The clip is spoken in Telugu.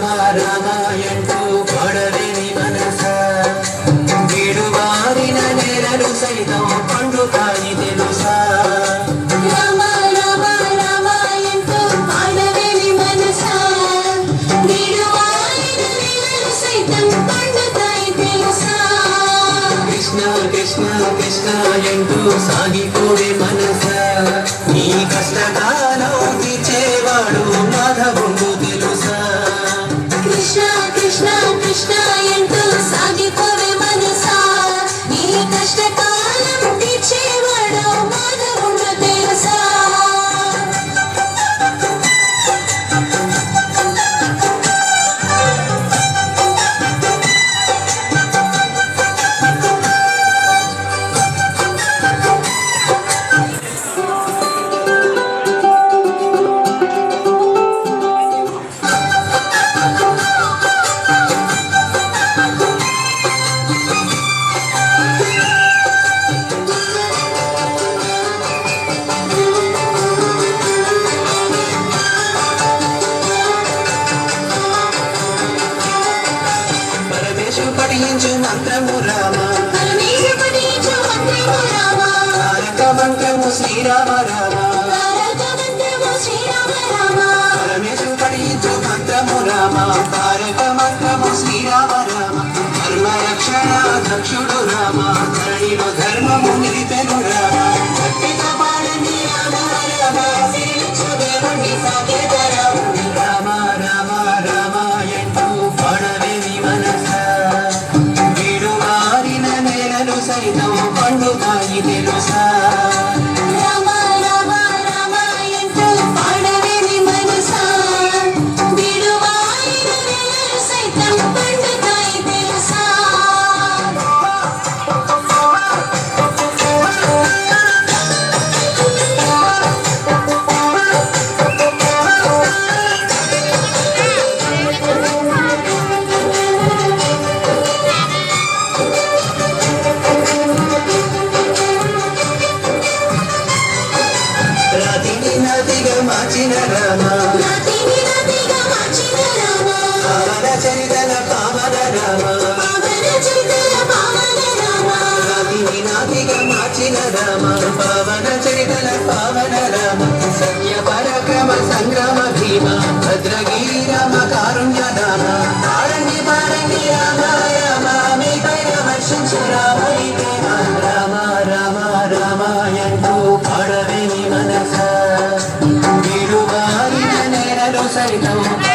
రామాయంటూ పడలేని మనస గిడువారిన నేలలు సైతం పండుతాయి తెలుసా. రామ రామ రామాయంటూ పడలేని మనస గిడువారిన నేలలు సైతం పండుతాయి తెలుసా. కృష్ణ కృష్ణ కృష్ణ ఎంటూ సాగిపోవే మనస నీ కష్టకాలం తీర్చేవాడు మాధవుడు తెలుసా. కృష్ణ కృష్ణ కృష్ణ ఎంటూ సాగిపోవే మనసా నీ కష్టకాలం తీర్చేవాడు మాధవుడు తెలుసా. పఠించు మంత్రము రామ పరమేశ మంత్రము రామ తారక మంత్రము శ్రీరామ రామ తారక మంత్రము శ్రీరామ రామ పరమేశ పఠించు మంత్రము రామ తారక మంత్రము శ్రీరామ రామ ధర్మ రక్షణ దక్షుడు రామ ధరణిలో ధర్మము నిలిపెను రామ భక్తితో పాడండి రామ రామ శ్రీలక్ష్మ దేవుణ్ణి సాకేత రాముని రామ రామ రామ ఎంటూ పడవేవి మనస గిడువారిన నేలలు సైతం పండుతాయి తెలుసా. రామ రామ రామాయంటూ పాడవేవి మనసా గిడువారిన నేలలు సైతం పండుతాయి తెలుసా. రాతిని నదిగా మార్చిన రామ నాతిని నదిగా మార్చిన రామ పావన చరితల పావన రామ పావన చరితల పావన రామ రాతిని నాదిగా మార్చిన రామ పావన చరితల పావన రామ సత్య పరక్రమ సంగ్రామ భీమ భద్రగిరి రామ కారుణ్య